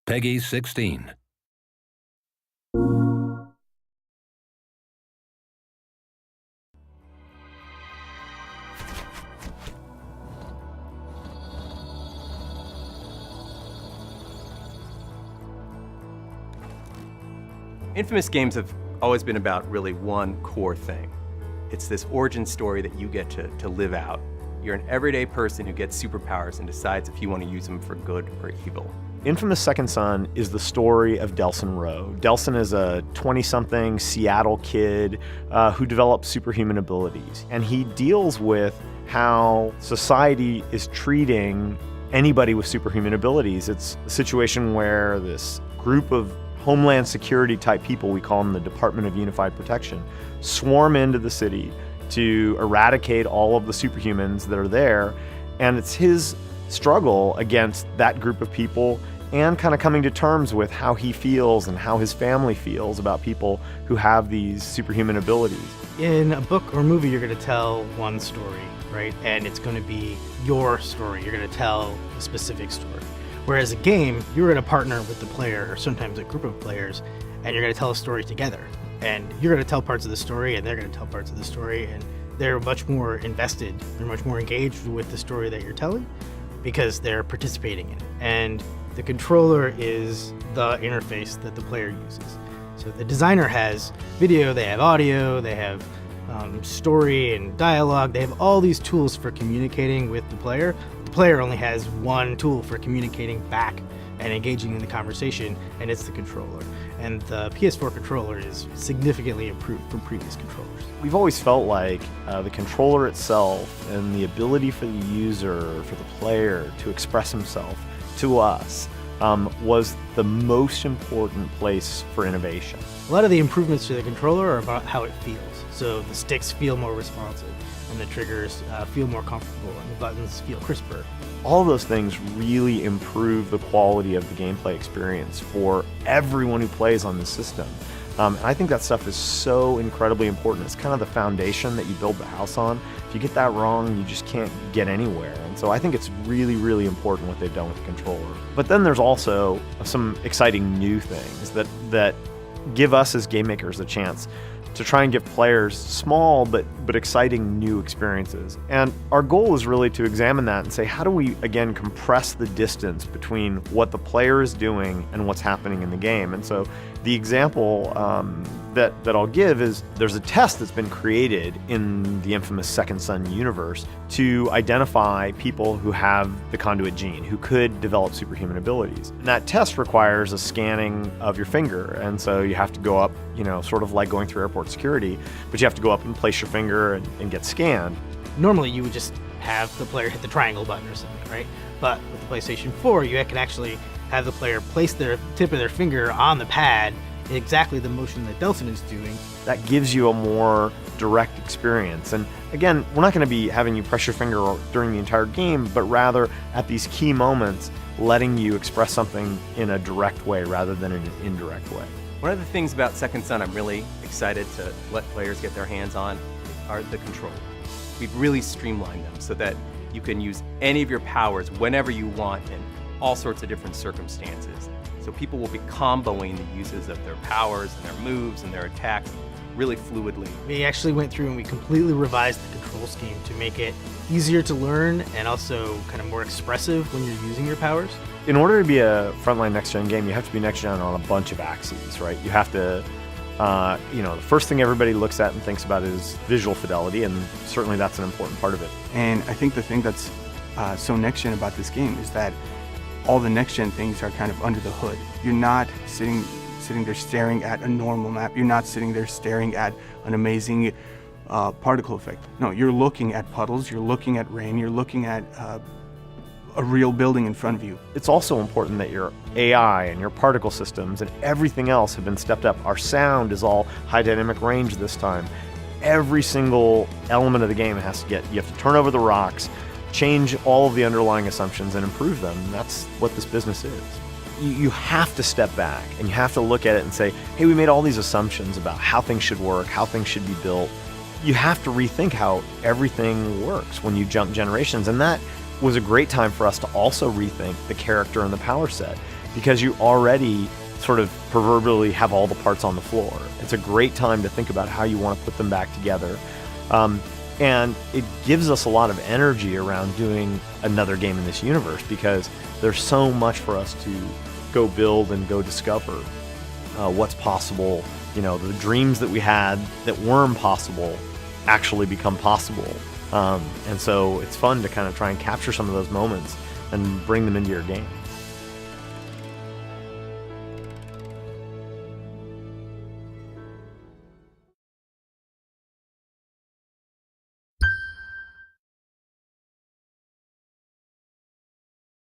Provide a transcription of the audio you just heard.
Peggy 16. Infamous games have always been about really one core thing. It's this origin story that you get to live out. You're an everyday person who gets superpowers and decides if you want to use them for good or evil. Infamous Second Son is the story of Delson Rowe. Delson is a 20-something Seattle kid who develops superhuman abilities. And he deals with how society is treating anybody with superhuman abilities. It's a situation where this group of Homeland Security type people, we call them the Department of Unified Protection, swarm into the city to eradicate all of the superhumans that are there. And it's his struggle against that group of people and kind of coming to terms with how he feels and how his family feels about people who have these superhuman abilities. In a book or movie, you're going to tell one story, right? And it's going to be your story. You're going to tell a specific story. Whereas a game, you're going to partner with the player, or sometimes a group of players, and you're going to tell a story together. And you're going to tell parts of the story, and they're going to tell parts of the story, and they're much more invested, they're much more engaged with the story that you're telling because they're participating in it. And the controller is the interface that the player uses. So the designer has video, they have audio, they have story and dialogue, they have all these tools for communicating with the player. The player only has one tool for communicating back and engaging in the conversation, and it's the controller. And the PS4 controller is significantly improved from previous controllers. We've always felt like the controller itself and the ability for the user, for the player to express himself to us was the most important place for innovation. A lot of the improvements to the controller are about how it feels. So the sticks feel more responsive, and the triggers feel more comfortable, and the buttons feel crisper. All of those things really improve the quality of the gameplay experience for everyone who plays on the system. And I think that stuff is so incredibly important. It's kind of the foundation that you build the house on. If you get that wrong, you just can't get anywhere. And so I think it's really, really important what they've done with the controller. But then there's also some exciting new things that give us as game makers a chance to try and give players small but exciting new experiences. And our goal is really to examine that and say, how do we, again, compress the distance between what the player is doing and what's happening in the game? And so the example that I'll give is there's a test that's been created in the infamous Second Son universe to identify people who have the conduit gene, who could develop superhuman abilities. And that test requires a scanning of your finger. And so you have to go up, sort of like going through airport security, but you have to go up and place your finger and get scanned. Normally you would just have the player hit the triangle button or something, right? But with the PlayStation 4, you can actually have the player place their tip of their finger on the pad in exactly the motion that Delson is doing. That gives you a more direct experience. And again, we're not going to be having you press your finger during the entire game, but rather at these key moments, letting you express something in a direct way rather than in an indirect way. One of the things about Second Son I'm really excited to let players get their hands on are the controls. We've really streamlined them so that you can use any of your powers whenever you want in all sorts of different circumstances. So people will be comboing the uses of their powers and their moves and their attacks really fluidly. We actually went through and we completely revised the control scheme to make it easier to learn and also kind of more expressive when you're using your powers. In order to be a frontline next-gen game, you have to be next-gen on a bunch of axes, right? You have to, the first thing everybody looks at and thinks about is visual fidelity, and certainly that's an important part of it. And I think the thing that's so next-gen about this game is that all the next-gen things are kind of under the hood. You're not sitting there staring at a normal map. You're not sitting there staring at an amazing particle effect. No, you're looking at puddles, you're looking at rain, you're looking at a real building in front of you. It's also important that your AI and your particle systems and everything else have been stepped up. Our sound is all high dynamic range this time. Every single element of the game you have to turn over the rocks, change all of the underlying assumptions and improve them. That's what this business is. You have to step back and you have to look at it and say, hey, we made all these assumptions about how things should work, how things should be built. You have to rethink how everything works when you jump generations. And that was a great time for us to also rethink the character and the power set. because you already sort of proverbially have all the parts on the floor. It's a great time to think about how you want to put them back together. And it gives us a lot of energy around doing another game in this universe, because there's so much for us to go build and go discover what's possible. You know, the dreams that we had that were impossible actually become possible. And so it's fun to kind of try and capture some of those moments and bring them into your game.